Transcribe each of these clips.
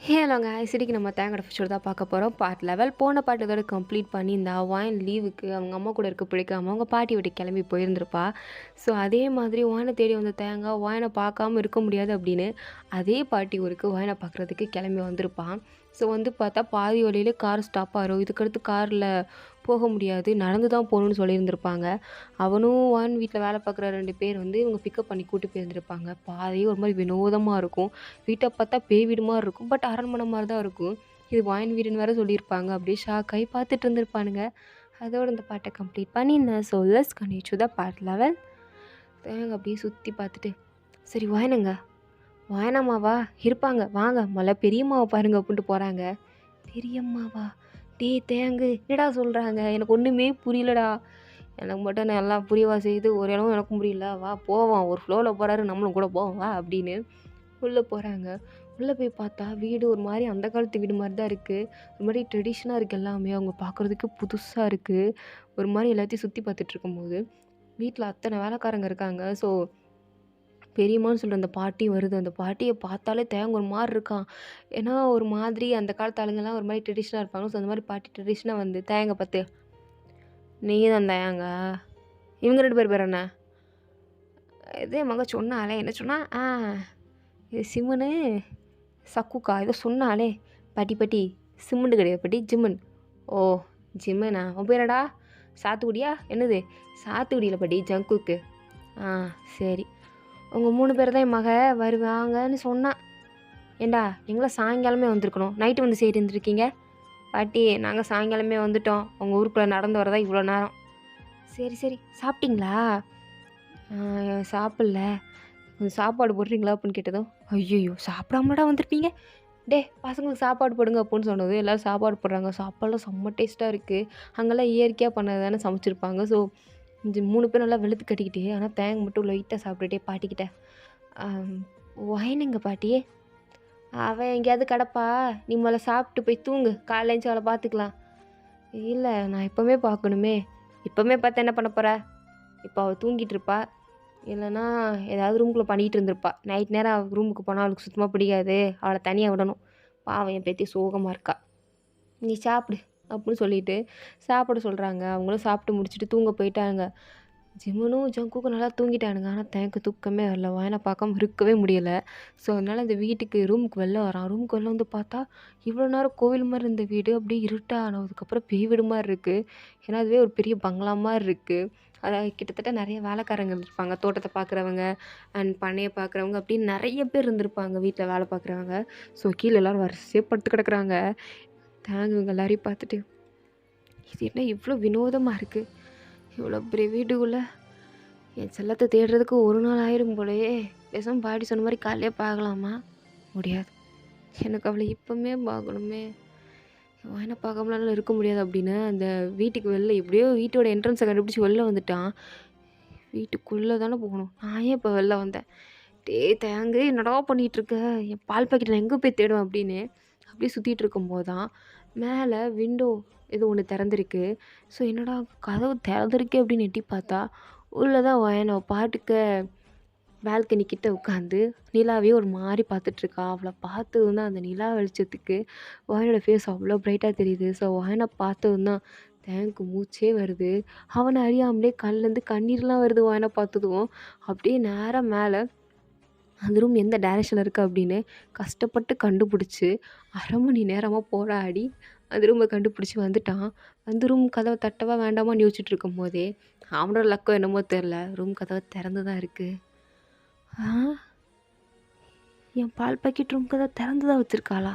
ஹலோங்க ஐசிடிக்கு நம்ம தேங்காய் ஃபிஷோட தான் பார்க்க போகிறோம். பார்ட் லெவல் போன பார்ட் இதோட கம்ப்ளீட் பண்ணி இந்த வாயின் லீவுக்கு அவங்க அம்மா கூட இருக்க பிடிக்காம அவங்க பாட்டி வீட்டுக்கு கிளம்பி போயிருந்திருப்பா. ஸோ அதே மாதிரி வாயினை தேடி வந்த தேங்காய் வாயினை பார்க்காம இருக்க முடியாது அப்படின்னு அதே பாட்டி ஊருக்கு வாயினை பார்க்குறதுக்கு கிளம்பி வந்திருப்பான். ஸோ வந்து பார்த்தா பாதி வழியிலே கார் ஸ்டாப் ஆகிரும். இதுக்கடுத்து காரில் போக முடியாது, நடந்து தான் போகணுன்னு சொல்லியிருந்திருப்பாங்க. அவனும் வான் வீட்டில் வேலை பார்க்குற 2 பேர் வந்து இவங்க பிக்கப் பண்ணி கூட்டி போயிருந்திருப்பாங்க. பாதையே ஒரு மாதிரி வினோதமாக இருக்கும். வீட்டை பார்த்தா பேய் வீடு மாதிரி இருக்கும், பட் அரண்மனை மாதிரி தான் இருக்கும். இது வாயின் வீடுன்னு வேறு சொல்லியிருப்பாங்க. அப்படியே ஷாக் ஆகி பார்த்துட்டு இருந்திருப்பானுங்க. அதோட இந்த பாட்டை கம்ப்ளீட் பண்ணியிருந்தேன். So let's continue to the part level. தேங்க அப்படியே சுற்றி பார்த்துட்டு சரி வாயினங்க வாயனம்மாவா இருப்பாங்க வாங்க மொதல்ல பெரியம்மாவை பாருங்க அப்படின்ட்டு போகிறாங்க. பெரியம்மாவா? டேய் தேங்கு என்னடா சொல்கிறாங்க, எனக்கு ஒன்றுமே புரியலடா. எனக்கு மட்டும் நல்லா புரியவா செய்யுது, ஒரு இடமும் எனக்கும் புரியல. வா போவோம், ஒரு ஃப்ளோவில் போகிறாரு நம்மளும் கூட போவோம் வா அப்படின்னு உள்ளே போகிறாங்க. உள்ளே போய் பார்த்தா வீடு ஒரு மாதிரி அந்த காலத்து வீடு மாதிரி தான் இருக்குது. ஒரு மாதிரி ட்ரெடிஷ்னாக இருக்குது எல்லாமே. அவங்க பார்க்குறதுக்கு புதுசாக இருக்குது. ஒரு மாதிரி எல்லாத்தையும் சுற்றி பார்த்துட்டு இருக்கும்போது வீட்டில் அத்தனை வேலைக்காரங்க இருக்காங்க. ஸோ பெரியம்மான்னு சொல்கிற அந்த பாட்டி வருது. அந்த பாட்டியை பார்த்தாலே தேங்க ஒரு மாதிரி இருக்கான். ஏன்னா ஒரு மாதிரி அந்த காலத்து ஆளுங்கெல்லாம் ஒரு மாதிரி ட்ரெடிஷ்னாக இருப்பாங்க. ஸோ அந்த மாதிரி பாட்டி ட்ரெடிஷ்னாக வந்து தேங்க பார்த்து நீ தான் தேங்க இவங்க 2 பேர் என்ன இதே மக சொன்னாலே என்ன சொன்னா இது சிம்முன்னு சக்குக்கா ஏதோ சொன்னாலே பாட்டி பாட்டி சிம்முண்டு கிடையாது பாட்டி ஜிம்மன். ஓ ஜிம்மனா உன் பேரடா சாத்துக்குடியா என்னது சாத்துக்குடியில் பாட்டி ஜங்குக்கு. சரி உங்கள் 3 பேர் தான் என் மக வருவாங்கன்னு சொன்னான். ஏண்டா நீங்களும் சாயங்காலமே வந்திருக்கணும், நைட்டு வந்து சரி இருந்துருக்கீங்க. பாட்டி நாங்கள் சாயங்காலமே வந்துட்டோம், உங்கள் ஊருக்குள்ளே நடந்து வரதா இவ்வளோ நேரம். சரி சரி சாப்பிட்டீங்களா? சாப்பிடல, கொஞ்சம் சாப்பாடு போடுறீங்களா அப்படின்னு கேட்டதும் ஐயோ சாப்பிடாமடா வந்திருப்பீங்க, டே பசங்களுக்கு சாப்பாடு போடுங்க அப்படின்னு சொன்னது. எல்லோரும் சாப்பாடு போடுறாங்க. சாப்பாடெலாம் செம்ம டேஸ்ட்டாக இருக்குது. அங்கெல்லாம் இயற்கையாக பண்ணது தானே சமைச்சிருப்பாங்க. ஸோ 3 பேர் நல்லா வெளுத்து கட்டிக்கிட்டு, ஆனால் தேங்காய் மட்டும் லைட்டாக சாப்பிட்டுட்டே பாட்டிக்கிட்ட ஒயினுங்க பாட்டி அவன் எங்கேயாவது கிடப்பா, நீ முதல்ல சாப்பிட்டு போய் தூங்கு, காலைல எழுந்துச்சி அவளை பார்த்துக்கலாம். இல்லை நான் இப்போவுமே பார்க்கணுமே. இப்போவுமே பார்த்து என்ன பண்ண போகிற? இப்போ அவள் தூங்கிட்டு இருப்பா, இல்லைன்னா ஏதாவது ரூமுக்குள்ளே பண்ணிகிட்டு இருந்திருப்பா. நைட் நேரம் அவள் ரூமுக்கு போனால் அவளுக்கு சுத்தமாக பிடிக்காது, அவளை தனியாக விடணும். பாவம் என் பேத்தி சோகமாக இருக்கா, நீ சாப்பிடு அப்படின்னு சொல்லிட்டு சாப்பிட சொல்கிறாங்க. அவங்களும் சாப்பிட்டு முடிச்சுட்டு தூங்க போயிட்டாங்க. ஜிம்மனும் ஜங்குக்கும் நல்லா தூங்கிட்டானுங்க. ஆனால் தேங்க்கு தூக்கமே வரல. வாயனை பார்க்காம இருக்கவே முடியலை. ஸோ அதனால் இந்த வீட்டுக்கு ரூமுக்கு வெளில வரான். ரூமுக்கு வெளில வந்து பார்த்தா இவ்வளோ நேரம் கோவில் மாதிரி இருந்த வீடு அப்படியே இருட்டாக ஆனதுக்கப்புறம் பேய் வீடு மாதிரி இருக்குது. ஏன்னா அதுவே ஒரு பெரிய பங்களா மாதிரி இருக்குது. அதாவது கிட்டத்தட்ட நிறைய வேலைக்காரங்க இருந்திருப்பாங்க, தோட்டத்தை பார்க்குறவங்க அண்ட் பண்ணையை பார்க்குறவங்க அப்படின்னு நிறைய பேர் இருந்திருப்பாங்க வீட்டில் வேலை பார்க்குறவங்க. ஸோ கீழே எல்லோரும் வரிசையாக படுத்து கிடக்குறாங்க. தேங்க இவங்க எல்லாரையும் பார்த்துட்டு இது என்ன இவ்வளோ வினோதமாக இருக்குது, இவ்வளோ பெரிய வீட்டுக்குள்ளே என் செல்லத்தை தேடுறதுக்கு ஒரு நாள் ஆயிரும் போலயே. பேசாமல் பாட்டி சொன்ன மாதிரி காலையே பார்க்கலாமா? முடியாது, எனக்கு அவளை இப்போவுமே பார்க்கணுமே. என்ன பார்க்காமலாம் இருக்க முடியாது அப்படின்னு அந்த வீட்டுக்கு வெளில எப்படியோ வீட்டோட என்ட்ரன்ஸை கண்டுபிடிச்சி வெளில வந்துட்டான். வீட்டுக்குள்ளே தானே போகணும், நான் ஏன் இப்போ வெளில வந்தேன்? தேங்கு என்னடா பண்ணிகிட்ருக்க, என் பால் பாக்கெட் நான் எங்கே போய் தேடுவேன் அப்படின்னு அப்படியே சுற்றிட்டு இருக்கும்போது தான் மேலே விண்டோ ஏதோ ஒன்று திறந்துருக்கு. ஸோ என்னடா கதவு திறந்துருக்கே அப்படின்னு எட்டி பார்த்தா உள்ளே தான் வயனோ பாட்டுக்க பால்கனி கிட்ட உட்காந்து நிலாவே ஒரு மாதிரி பார்த்துட்ருக்கா. அவளை பார்த்ததும் தான் அந்த நிலா வெளிச்சத்துக்கு வயனோட ஃபேஸ் அவ்வளோ ப்ரைட்டாக தெரியுது. ஸோ வயனை பார்த்ததும் தான் தேங்க்கு மூச்சே வருது. அவனை அறியாமலே கண்லேருந்து கண்ணீர்லாம் வருது. வயனை பார்த்ததும் அப்படியே நேராக மேலே அந்த ரூம் எந்த டைரெக்ஷனில் இருக்குது அப்படின்னு கஷ்டப்பட்டு கண்டுபிடிச்சி 1/2 மணி நேரமாக போராடி அந்த ரூமை கண்டுபிடிச்சி வந்துட்டான். அந்த ரூம் கதவை தட்டவா வேண்டாமான்னு யோசிச்சுட்டு இருக்கும் போதே அவனோட லக்கம் என்னமோ தெரில, ரூம் கதவை திறந்து தான் இருக்குது. என் பால் பாக்கெட் ரூம் கதவை திறந்து தான் வச்சுருக்காளா?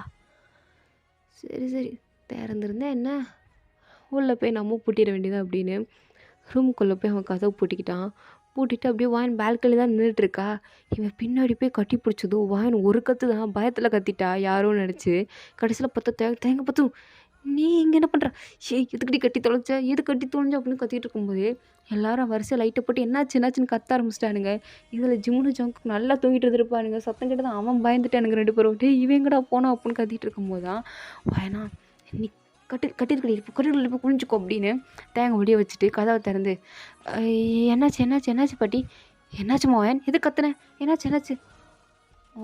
சரி சரி திறந்துருந்தேன் என்ன, உள்ளே போய் நம்ம பூட்டிட வேண்டியது அப்படின்னு ரூமுக்குள்ளே போய் அவன் கதவை பூட்டிக்கிட்டான். பூட்டிட்டு அப்படியே வாயன் பால்கனி தான் நின்றுட்டுருக்கா. இவன் பின்னாடி போய் கட்டி பிடிச்சதும் வாயன் ஒரு கற்று தான் பயத்தில் கத்திட்டா யாரோன்னு நினச்சி. கடைசியில் பார்த்தா தேங்க பார்த்தும் நீ இங்கே என்ன பண்ணுற, எதுக்கடி கட்டி தொலைச்ச, எது கட்டி தொலைஞ்ச அப்படின்னு கத்திட்டு இருக்கும்போது எல்லாரும் வரிசை லைட்டை போட்டு என்னாச்சுன்னு கத்த ஆரம்பிச்சிட்டானுங்க. இதில் ஜிம்னு ஜங்கு நல்லா தூங்கிட்டு இருந்திருப்பானுங்க. சத்தம் கேட்டு தான் அவன் பயந்துட்டானுங்க 2 பேரும். இவங்கடா போனா அப்படின்னு கத்திட்டு இருக்கும்போது தான் வாயனா நீ கட்டிட்டு குளிஞ்சுக்கோ அப்படின்னு தேங்க ஒடிய வச்சுட்டு கதவை திறந்து என்னாச்சு பாட்டி, என்னாச்சு மோகன் எது கத்துனேன், என்னாச்சு?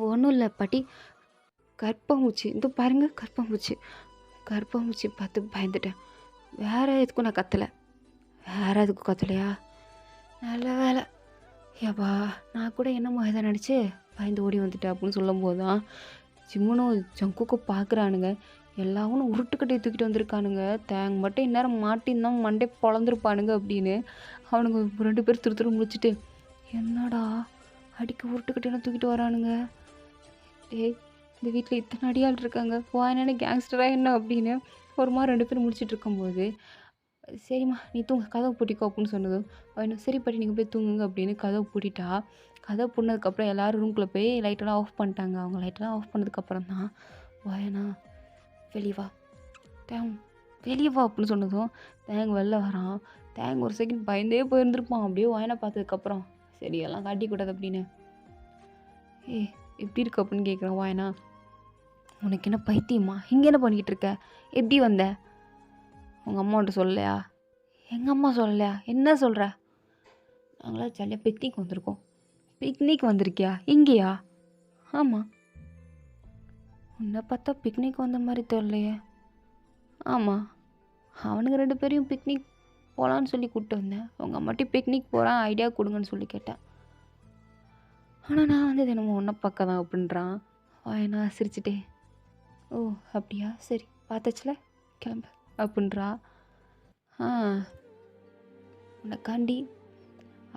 ஒன்றும் இல்லை பாட்டி, கற்பூச்சி இந்த பாருங்க கற்பூச்சி. கற்பூச்சி பார்த்து பயந்துட்டேன். வேறு எதுக்கும் நான் கத்தலை. வேறு எதுக்கும் கத்தலையா? நல்ல வேலை. ஏப்பா நான் கூட என்னமோ இதை நினச்சி பயந்து ஓடி வந்துட்டேன் அப்படின்னு சொல்லும் போது தான் ஜிம்முனும் ஜங்குக்கும் பார்க்குறானுங்க. எல்லாரும் உருட்டுக்கட்டையை தூக்கிட்டு வந்திருக்கானுங்க. தேங்க மட்டும் இந்நேரம் மாட்டின்தான் மண்டே பொழந்திருப்பானுங்க அப்படின்னு அவனுங்க 2 பேர் திரு முடிச்சுட்டு, என்னடா அடிக்க உருட்டுக்கட்டையெல்லாம் தூக்கிட்டு வரானுங்க. ஏய் இந்த வீட்டில் இத்தனை அடியாள் இருக்காங்க, வாயினானே கேங்ஸ்டராக என்ன அப்படின்னு ஒரு மாதிரி 2 பேர் முடிச்சுட்டு இருக்கும்போது, சரிம்மா நீ தூங்க கதவை பூட்டிக்கோ அப்படின்னு சொன்னதும் அவனும் சரி பாட்டி நீங்கள் போய் தூங்குங்க அப்படின்னு கதவை பூட்டிட்டா. கதவை பூட்டினதுக்கப்புறம் எல்லோரும் ரூம்குள்ளே போய் லைட்டெல்லாம் ஆஃப் பண்ணிட்டாங்க. அவங்க லைட்டெல்லாம் ஆஃப் பண்ணதுக்கப்புறம் தான் வாயனா வெளியே வா தேங் வெளியே வா அப்படின்னு சொன்னதும் தேங் வெளில வரான். தேங் ஒரு செகண்ட் பயந்தே போயிருந்துருப்பான். அப்படியே வாயனை பார்த்ததுக்கப்புறம் சரி எல்லாம் காட்டிக்கூடாது அப்படின்னு. ஏய் எப்படி இருக்கு அப்படின்னு கேட்குறான் வாயனா. உனக்கு என்ன பைத்தியமா? இங்கே என்ன பண்ணிக்கிட்டு இருக்க? எப்படி வந்த? உங்கள் அம்மாட்ட சொல்லலையா? எங்கள் அம்மா சொல்லலையா? என்ன சொல்கிற? நாங்களாம் ஜாலியாக பிக்னிக் வந்திருக்கோம். பிக்னிக் வந்திருக்கியா? இங்கேயா? ஆமாம். உன்னை பார்த்தா பிக்னிக் வந்த மாதிரி தெரியலையே. ஆமாம், அவனுங்க 2 பேரையும் பிக்னிக் போகலான்னு சொல்லி கூப்பிட்டு வந்தேன். உங்கள் அம்மாட்டி பிக்னிக் போகிறான் ஐடியா கொடுங்கன்னு சொல்லி கேட்டேன். ஆனால் நான் வந்து தினமும் ஒன்றை பார்க்க தான் அப்படின்றான். வாயனா சிரிச்சிட்டே, ஓ அப்படியா சரி பார்த்தாச்சுல கிளம்பு அப்படின்றா. உனக்காண்டி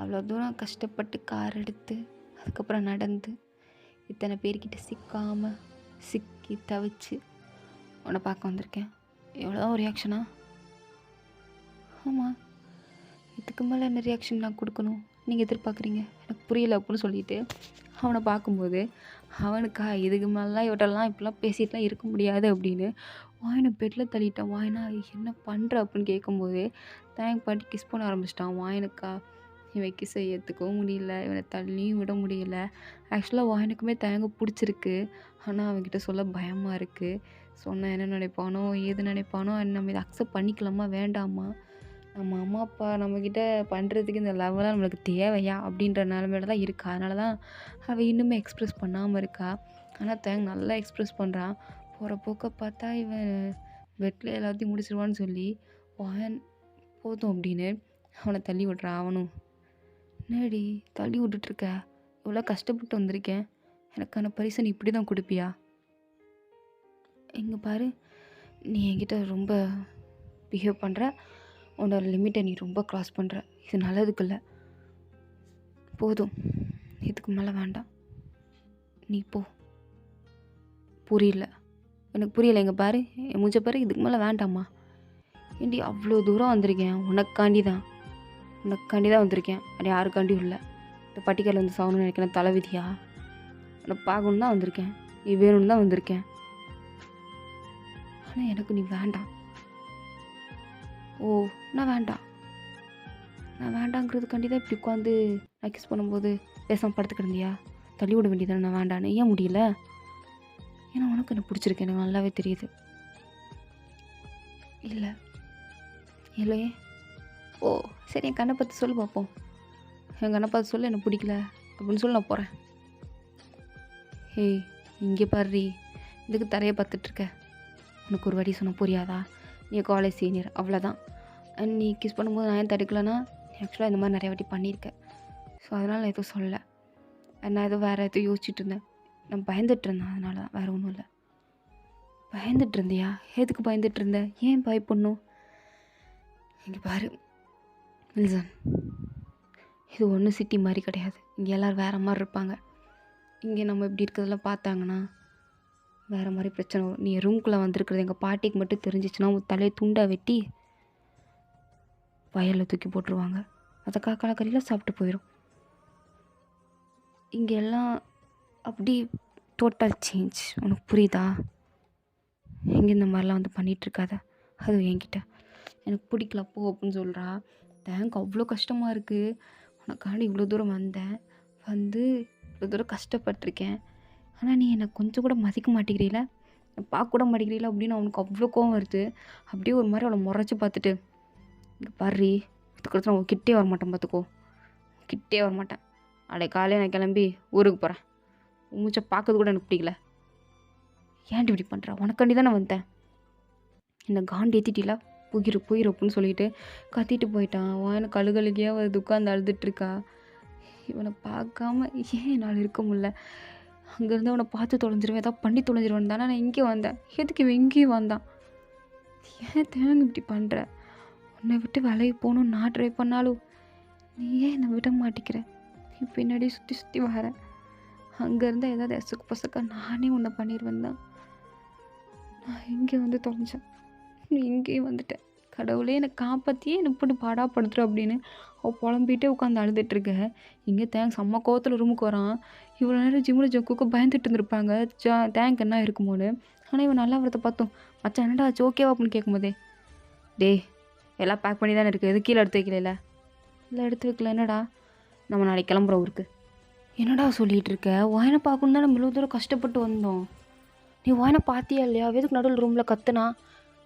அவ்வளோ தூரம் கஷ்டப்பட்டு கார் எடுத்து அதுக்கப்புறம் நடந்து இத்தனை பேர்கிட்ட சிக்காமல் சிக்கி தவிச்சு உன்னை பார்க்க வந்திருக்கேன். எவ்வளோதான் ஒரு ரியாக்ஷனா? ஆமாம், இதுக்கு மேலே என்ன ரியாக்ஷன் நான் கொடுக்கணும் நீங்கள் எதிர்பார்க்குறீங்க? எனக்கு புரியல அப்படின்னு சொல்லிட்டு அவனை பார்க்கும்போது அவனுக்கா இதுக்கு மேலாம் இவட்டெல்லாம் இப்படிலாம் பேசிட்டுலாம் இருக்க முடியாது அப்படின்னு வாயினை பெட்டில் தள்ளிட்டான். வாயினா என்ன பண்ணுற அப்படின்னு கேட்கும்போது தேங்க் பாட்டி கிஸ் பண்ண ஆரம்பிச்சிட்டான். வாயனுக்கா இவன் கிஸ்ஸை ஏற்றுக்கவும் முடியல, இவனை தள்ளியும் விட முடியல. ஆக்சுவலாக வாயனுக்குமே தேங்க பிடிச்சிருக்கு. ஆனால் அவன்கிட்ட சொல்ல பயமாக இருக்குது. சொன்னால் என்ன நினைப்பானோ ஏது நினைப்பானோ, நம்ம இதை அக்செப்ட் பண்ணிக்கலாமா வேண்டாமா, நம்ம அம்மா அப்பா நம்மக்கிட்ட பண்ணுறதுக்கு இந்த லெவலாக நம்மளுக்கு தேவையா அப்படின்ற நிலமையில தான் இருக்கா. அதனால தான் அவள் இன்னுமே எக்ஸ்ப்ரெஸ் பண்ணாமல் இருக்கா. ஆனால் தேங்க நல்லா எக்ஸ்ப்ரெஸ் பண்ணுறான். போகிற போக்க பார்த்தா இவன் பெட்டில் எல்லாத்தையும் முடிச்சிருவான்னு சொல்லி வாயன் போதும் அப்படின்னு அவனை தள்ளி விட்றான். அவனும் என்னடி தள்ளி விட்டுட்ருக்க, இவ்வளோ கஷ்டப்பட்டு வந்திருக்கேன், எனக்கான பரிசு நீ இப்படி தான் கொடுப்பியா? இங்கே பாரு, நீ என்கிட்ட ரொம்ப பிஹேவ் பண்ணுற, உன்னோட லிமிட்டை நீ ரொம்ப க்ராஸ் பண்ணுற, இது நல்லதுக்கு இல்லை. போதும், இதுக்கு மேலே வேண்டாம், நீ போ. புரியல, எனக்கு புரியலை. இங்கே பாரு, என் மூஞ்ச பாரு, இதுக்கு மேலே வேண்டாம்மா. ஏண்டி அவ்வளோ தூரம் வந்திருக்கேன் உனக்காண்டி தான் வந்திருக்கேன், அது யாருக்காண்டியும் இல்லை. இந்த பட்டிக்கால் வந்து சாகணும்னு நினைக்கிறேன் தலைவிதியா? உன்னை பார்க்கணும் தான் வந்திருக்கேன், நீ வேணும்னு தான் வந்திருக்கேன். ஆனால் எனக்கு நீ வேண்டாம். ஓ நான் வேண்டாங்கிறதுக்காண்டி தான் இப்படி உட்காந்து நான் கிஸ் பண்ணும்போது பேசாமல் படுத்து கிடந்தியா? தள்ளி விட வேண்டியதானே நான் வேண்டான்னு. ஏன் முடியல? ஏன்னா உனக்கு என்ன பிடிச்சிருக்கு, எனக்கு நல்லாவே தெரியுது. இல்லை இல்லையே. ஓ சரி, என் கண்ணை பார்த்து சொல்லு பார்ப்போம். என் கண்ணை பார்த்து சொல்லு எனக்கு பிடிக்கல அப்படின்னு சொல்லி நான் போகிறேன். ஏய் இங்கே பாரு, இதுக்கு தரையை பார்த்துட்ருக்க. உனக்கு ஒரு வாட்டி சொன்ன புரியாதா? நீ காலேஜ் சீனியர் அவ்வளோதான். அண்ட் நீ கிஸ் பண்ணும்போது நான் ஏன் தடுக்கலைன்னா, ஆக்சுவலாக இந்த மாதிரி நிறைய வாட்டி பண்ணியிருக்கேன். ஸோ அதனால் நான் எதுவும் சொல்லலை. நான் ஏதோ வேறு எதுவும் யோசிச்சுட்டு இருந்தேன். நான் பயந்துட்டு இருந்தேன், அதனால தான், வேறு ஒன்றும் இல்லை. பயந்துட்டு இருந்தியா? எதுக்கு பயந்துட்டு இருந்தேன்? ஏன் பயப்படணும்? இங்கே பாரு மில்சன், இது ஒன்றும் சிட்டி மாதிரி கிடையாது. இங்கே எல்லோரும் வேறு மாதிரி இருப்பாங்க. இங்கே நம்ம இப்படி இருக்கிறதெல்லாம் பார்த்தாங்கன்னா வேறு மாதிரி பிரச்சனை வரும். நீ ரூம்குள்ளே வந்திருக்கிறது எங்கள் பாட்டிக்கு மட்டும் தெரிஞ்சிச்சுன்னா உன் தலையை துண்டாக வெட்டி வயலில் தூக்கி போட்டுருவாங்க. அதை காக்கறியில் சாப்பிட்டு போயிடும். இங்கே எல்லாம் அப்படி டோட்டல் சேஞ்ச். உனக்கு புரியுதா? எங்கே இந்த மாதிரிலாம் வந்து பண்ணிகிட்ருக்காத, அதுவும் என்கிட்ட. எனக்கு பிடிக்கல போ அப்படின்னு சொல்கிறா. தேங்க் அவ்வளோ கஷ்டமாக இருக்குது, உனக்காண்டி இவ்வளோ தூரம் வந்தேன், வந்து இவ்வளோ தூரம் கஷ்டப்பட்டிருக்கேன், ஆனால் நீ என்னை கொஞ்சம் கூட மதிக்க மாட்டேங்கிறீல, பார்க்க கூட மாட்டேங்கிறீல அப்படின்னு அவனுக்கு அவ்வளோ கோவம் வருது. அப்படியே ஒரு மாதிரி அவளை முறைச்சி பார்த்துட்டு, இங்கே பாரு, இதுக்கடுத்து நான் கிட்டே வரமாட்டேன் பார்த்துக்கோ, கிட்டே வரமாட்டேன். அடே காலையில் நான் கிளம்பி ஊருக்கு போகிறேன், மூச்சை பார்க்கறது கூட எனக்கு பிடிக்கல. ஏன்டி இப்படி பண்ணுற? உனக்காண்டி தான் நான் வந்தேன். என்னை காண்டி ஏற்றிட்டில, போயிரு போயிரு அப்படின்னு சொல்லிட்டு கத்திட்டு போயிட்டான். வாயின கழுகழுகியாக வருது, உட்காந்து அழுதுட்டுருக்கா. இவனை பார்க்காம ஏன் என்னால் இருக்க முடியல? அங்கேருந்து அவனை பார்த்து தொலைஞ்சிருவேன், ஏதாவது பண்ணி தொலைஞ்சிருவேன் தானே நான் இங்கே வந்தேன். எதுக்கு இவன் இங்கேயும் வந்தான்? ஏன் தேங்க இப்படி பண்ணுற? உன்னை விட்டு வேலைக்கு போகணுன்னு நான் ட்ரை பண்ணாலும் நீ ஏன் என்னை விட மாட்டிக்கிற? நீ பின்னாடி சுற்றி சுற்றி வர. அங்கேருந்து ஏதாவது எசக்கு பசக்கா நானே உன்னை பண்ணிடுவேன் தான் நான் இங்கே வந்து தொலைஞ்சேன். நீ இங்கேயும் வந்துட்டேன். கடவுளே என்னை காப்பாற்றியே என்னை போட்டு பாடாப்படுத்துற அப்படின்னு அவள் புலம்பிகிட்டே உட்காந்து அழுதுட்டுருக்க. இங்கே தேங்க் செம்ம கோவத்தில் ரூமுக்கு வரான். இவ்வளோ நேரம் ஜிம்மில் ஜக்குக்கு பயந்துட்டு இருந்திருப்பாங்க தேங்க் என்ன இருக்குமோன்னு. ஆனால் இவன் நல்லா வரத்தை பார்த்தோம். மச்சான் என்னடா ஆச்சு, ஓகேவா அப்படின்னு கேட்கும்போதே, டேய் எல்லாம் பேக் பண்ணி தானே இருக்குது, எது கீழே எடுத்து வைக்கல? இல்லை எடுத்து வைக்கல. என்னடா, நம்ம நாளைக்கு கிளம்புற ஊருக்கு. என்னடா சொல்லிகிட்டு இருக்க? வாயனை பார்க்கணும் தான் நம்ம இவ்வளோ தூரம் கஷ்டப்பட்டு வந்தோம். நீ வாயனை பார்த்தியா இல்லையா? எதுக்கு நடுவில் ரூமில் கத்துனா?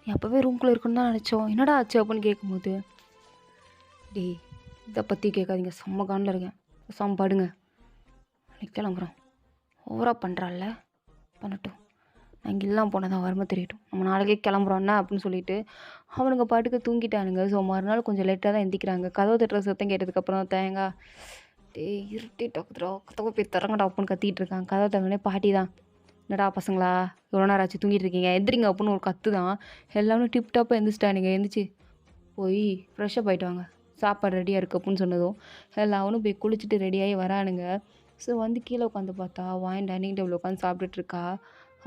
நீ அப்போவே ரூம்குள்ளே இருக்குன்னு தான் நினச்சோம். என்னடா ஆச்சு அப்படின்னு கேட்கும்போது, டேய் இதை பற்றி கேட்காதீங்க, செம்ம காண்டில் இருக்கேன், செம்ம பாடுங்க, நாளைக்கு கிளம்புறோம். ஓவராக பண்ணுறாள்ல, பண்ணட்டும், நான் இங்கே இல்லாமல் போனால் தான் வறுமை தெரியட்டும், நம்ம நாளைக்கே கிளம்புறோன்னா அப்படின்னு சொல்லிட்டு அவனுங்க பாட்டுக்கு தூங்கிட்டானுங்க. ஸோ மறுநாள் கொஞ்சம் லேட்டாக தான் எந்திக்கிறாங்க. கதவு தட்டுற சத்தம் கேட்டதுக்கப்புறம் தான் தேங்காய், டேய் இருட்டிட்டு கதவை போய் திறங்கடா அப்படின்னு கத்திட்டு இருக்கான். கதவை திறந்தோடனே பாட்டி தான், என்னடா பசங்களா எவ்வளோ நேரம் ஆச்சு தூங்கிட்டு இருக்கீங்க, எந்திரிங்க அப்படின்னு ஒரு கத்து தான். எல்லாரும் டிப்டாப்பாக எந்திரிச்சிட்டானுங்க. எந்திரிச்சு போய் ஃப்ரெஷ்ஷப் ஆகிட்டு வாங்க, சாப்பாடு ரெடியாக இருக்குது அப்படின்னு சொன்னதும் எல்லாரும் போய் குளிச்சுட்டு ரெடியாகி வரானுங்க. ஸோ வந்து கீழே உட்காந்து பார்த்தா வாயன் டைனிங் டேபிள் உட்காந்து சாப்பிட்டுட்ருக்கா.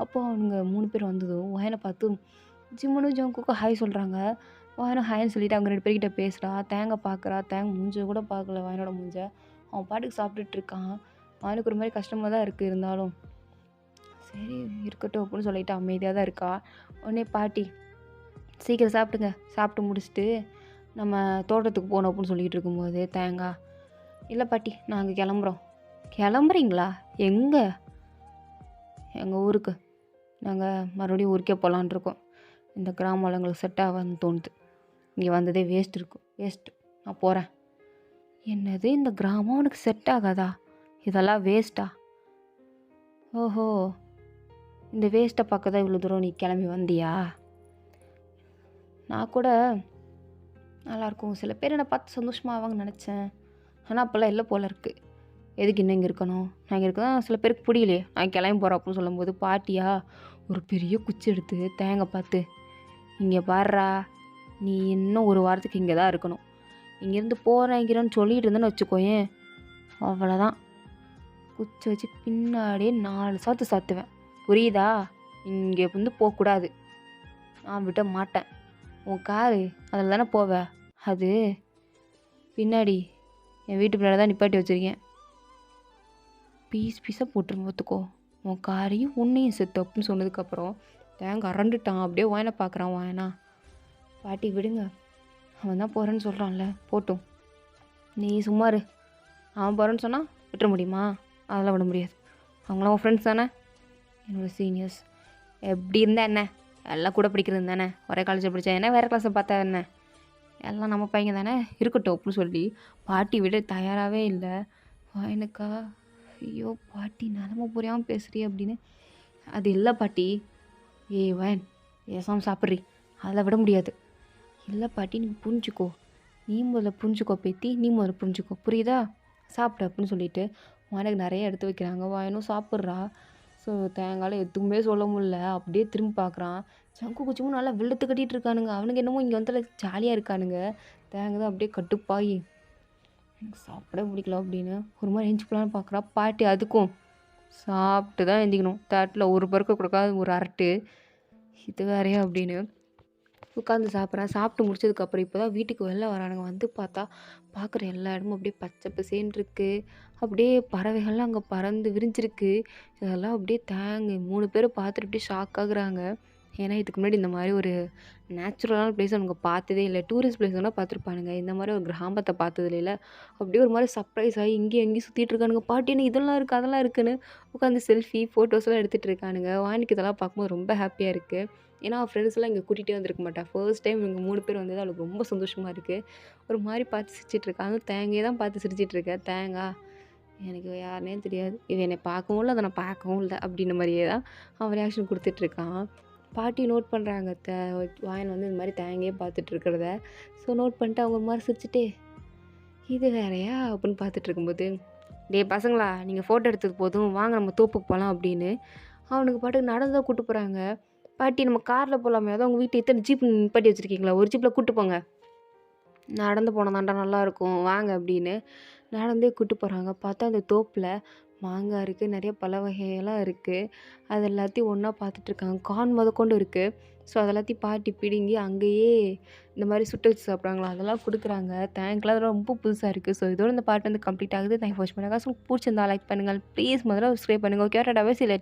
அப்போ அவனுங்க 3 பேர் வந்ததும் வாயனை பார்த்து ஜிம்மனும் ஜோங்குக்கும் ஹாய் சொல்கிறாங்க. வாயனும் ஹாய்ன்னு சொல்லிவிட்டு அவங்க 2 பேர்கிட்ட பேசுகிறா. தேங்காய் பார்க்குறா. தேங்காய் மூஞ்ச கூட பார்க்கல வாயனோட மூஞ்ச. அவன் பாட்டுக்கு சாப்பிட்டுட்ருக்கான். வாயனுக்கு ஒரு மாதிரி கஷ்டமாக தான் இருக்குது. இருந்தாலும் சரி இருக்கட்டும் அப்படின்னு சொல்லிட்டு அமைதியாக தான் இருக்கா. உடனே பாட்டி, சீக்கிரம் சாப்பிடுங்க, சாப்பிட்டு முடிச்சுட்டு நம்ம தோட்டத்துக்கு போகணும் அப்படின்னு சொல்லிகிட்டு இருக்கும்போது தேங்காய், இல்லை பாட்டி நாங்கள் கிளம்புறோம். கிளம்புறீங்களா? எங்கே? எங்கள் ஊருக்கு. நாங்கள் மறுபடியும் ஊருக்கே போகலான் இருக்கோம். இந்த கிராமம் எங்களுக்கு செட் ஆகாதுன்னு தோணுது. இங்கே வந்ததே வேஸ்ட்டு, நான் போகிறேன். என்னது, இந்த கிராமம் உனக்கு செட் ஆகாதா? இதெல்லாம் வேஸ்ட்டா? ஓஹோ, இந்த வேஸ்ட்டை பார்க்க தான் இவ்வளோ தூரம் நீ கிளம்பி வந்தியா? நான் கூட நல்லாயிருக்கும், சில பேர் என்னை பார்த்து சந்தோஷமாகவாங்கன்னு நினச்சேன். ஆனால் அப்போல்லாம் இல்லை போல இருக்குது. எதுக்கு இன்னும் இங்கே இருக்கணும்? நான் இங்கே இருக்க தான் சில பேருக்கு பிடிக்கலையே, நான் கிளம்பி போகிறேன் அப்படின்னு சொல்லும்போது பாட்டியா ஒரு பெரிய குச்சி எடுத்து தேங்காய் பார்த்து, இங்கே பாடுறா, நீ இன்னும் ஒரு வாரத்துக்கு இங்கே தான் இருக்கணும். இங்கேருந்து போகிறேங்கிறேன்னு சொல்லிகிட்டு இருந்தேன்னு வச்சுக்கோயேன், அவ்வளோதான். குச்சி வச்சு பின்னாடியே 4 சாத்து சாத்துவேன். புரியுதா? இங்கே வந்து போகக்கூடாது, நான் விட மாட்டேன். உன் காரு அதில் தானே போவ, அது பின்னாடி என் வீட்டு பின்னாடி தான் நிப்பாட்டி வச்சுருக்கேன். பீஸாக போட்டுருங்க பார்த்துக்கோ, உன் காரையும் உன்னையும் செத்து அப்படின்னு சொன்னதுக்கப்புறம் தேங்காய் அரண்டுட்டான். அப்படியே வாயனை பார்க்குறான். வாயனா, பாட்டி விடுங்க, அவன் தான் போகிறேன்னு சொல்கிறான்ல, போட்டும், நீ சும்மாரு. அவன் போகிறேன்னு சொன்னால் விட்டுற முடியுமா? அதெல்லாம் விட முடியாது. அவங்களாம் உன் ஃப்ரெண்ட்ஸ் தானே, என்னோடய சீனியர்ஸ். எப்படி இருந்தா என்ன, எல்லாம் கூட படிக்கிறது தானே, ஒரே காலேஜில் படித்தா என்ன, வேறு கிளாஸை பார்த்தா என்ன, எல்லாம் நம்ம பையன் தானே, இருக்கட்டும் அப்படின்னு சொல்லி பாட்டி விட தயாராகவே இல்லை. வாயனுக்கா, ஐயோ பாட்டி நிலம புரியாமல் பேசுகிறீ அப்படின்னு. அது இல்லை பாட்டி, ஏய் வாயன் ஏசாமல் சாப்பிட்றி, அதெல்லாம் விட முடியாது. இல்லை பாட்டி நீ புரிஞ்சுக்கோ, நீ முதல்ல புரிஞ்சுக்கோ பேத்தி, நீ முதல்ல புரிஞ்சுக்கோ, புரியுதா? சாப்பிடு அப்படின்னு சொல்லிட்டு வாயனுக்கு நிறைய எடுத்து வைக்கிறாங்க. வாயனும் சாப்பிட்றா. ஸோ தேங்காயில் எதுவுமே சொல்ல முடியல. அப்படியே திரும்பி பார்க்குறான். சங்கு குச்சிமும் நல்லா வெள்ளத்து கட்டிகிட்டு இருக்கானுங்க. அவனுக்கு என்னமோ இங்கே வந்து ஜாலியாக இருக்கானுங்க. தேங்காய் தான் அப்படியே கட்டுப்பாயி, எனக்கு சாப்பிட பிடிக்கல அப்படின்னு ஒரு மாதிரி எஞ்சி போகலான்னு பார்க்குறா. பாட்டி அதுக்கும் சாப்பிட்டு தான் எந்திக்கணும், தட்டில் ஒரு பருக்க கொடுக்காது ஒரு அரட்டு, இது வேறையா அப்படின்னு உட்காந்து சாப்பிட்றேன். சாப்பிட்டு முடிச்சதுக்கப்புறம் இப்போ தான் வீட்டுக்கு வெளில வரானுங்க. வந்து பார்த்தா பார்க்குற எல்லா இடமும் அப்படியே பச்சை பசேன்னு இருக்குது. அப்படியே பறவைகள்லாம் அங்கே பறந்து விரிஞ்சிருக்கு. இதெல்லாம் அப்படியே 3 பேரை பார்த்துட்டு அப்படியே ஷாக் ஆகுறாங்க. ஏன்னா இதுக்கு முன்னாடி இந்த மாதிரி ஒரு நேச்சுரலான பிளேஸ் அவங்க பார்த்ததே இல்லை. டூரிஸ்ட் பிளேஸ் வேணால் பார்த்துருப்பானுங்க, இந்த மாதிரி ஒரு கிராமத்தை பார்த்தது இல்லை. அப்படியே ஒரு மாதிரி சர்ப்ரைஸ் ஆகி இங்கேயும் எங்கேயும் சுற்றிட்டு இருக்கானுங்க. பாட்டி என்ன இதெல்லாம் இருக்குது அதெல்லாம் இருக்குன்னு உட்காந்து செல்ஃபி ஃபோட்டோஸ்லாம் எடுத்துகிட்டு இருக்கானுங்க. வாணிக்கு இதெல்லாம் பார்க்கும்போது ரொம்ப ஹாப்பியாக இருக்குது. ஏன்னா ஃப்ரெண்ட்ஸ்லாம் இங்கே கூட்டிகிட்டே வந்திருக்க மாட்டா. ஃபர்ஸ்ட் டைம் இவங்க 3 பேர் வந்தது அவளுக்கு ரொம்ப சந்தோஷமாக இருக்குது. ஒரு மாதிரி பார்த்து சிரிச்சிட்ருக்கா. அதுவும் தேங்காயை தான் பார்த்து சிரிச்சிட்ருக்கேன். தேங்காய் எனக்கு யாருன்னே தெரியாது. இவன் என்னை பார்க்கவும் இல்ல, அத நான் பார்க்கவும் இல்ல." அப்படின்ற மாரியே தான் அவன் ரியாக்ஷன் குடுத்துட்ருக்கான். பாட்டி நோட் பண்றாங்க வாயன் வந்து இந்த மாரி தயங்கியே பார்த்துட்டு இருக்கிறத. ஸோ நோட் பண்ணிட்டு அவங்க ஒரு மாரி சிரிச்சுட்டு, "இது வேறயா?" அப்படின்னு பார்த்துட்டு இருக்கும்போது, "டேய் பசங்களா, நீங்க ஃபோட்டோ எடுத்தது போதும். வாங்க நம்ம தோப்புக்கு போலாம்." அப்படின்னு அவனுக்கு பாட்டுக்கு நடந்து தான் கூட்டு போறாங்க. "பாட்டி நம்ம கார்ல போலாமே, அதான் உங்க வீட்ல எத்தன ஜீப் நிப்பாட்டி வச்சிருக்கீங்களா? ஒரு ஜீப்ல கூட்டு போங்க." "நடந்து போனா தான்டா நல்லாயிருக்கும். வாங்க." அப்படின்னு நடந்தே கூட்டு போறாங்க. பார்த்தா அந்த தோப்புல மாங்காய் இருக்கு, நெறைய பழ வகையெல்லாம் இருக்கு. அது எல்லாத்தையும் ஒண்ணா பார்த்துட்ருக்காங்க. கார்ன் மொதற்கொண்டு இருக்கு. ஸோ அது எல்லாத்தையும் பாட்டி பிடுங்கி அங்கேயே இந்த மாரி சுட்டு வச்சு சாப்பிடுவாங்கல்ல, அதெல்லாம் குடுக்குறாங்க. தேங்க்லாம் அதெல்லாம் ரொம்ப புதுசா இருக்கு. ஸோ இதோட இந்த பார்ட் வந்து கம்ப்ளீட் ஆகுது. தேங்க்ஸ் ஃபார் வாட்சிங். ஸோ புடிச்சிருந்தா லைக் பண்ணுங்கள். ப்ளீஸ் முதல்ல சப்ஸ்கிரைப் பண்ணுங்க. Okay tata bye. See you later.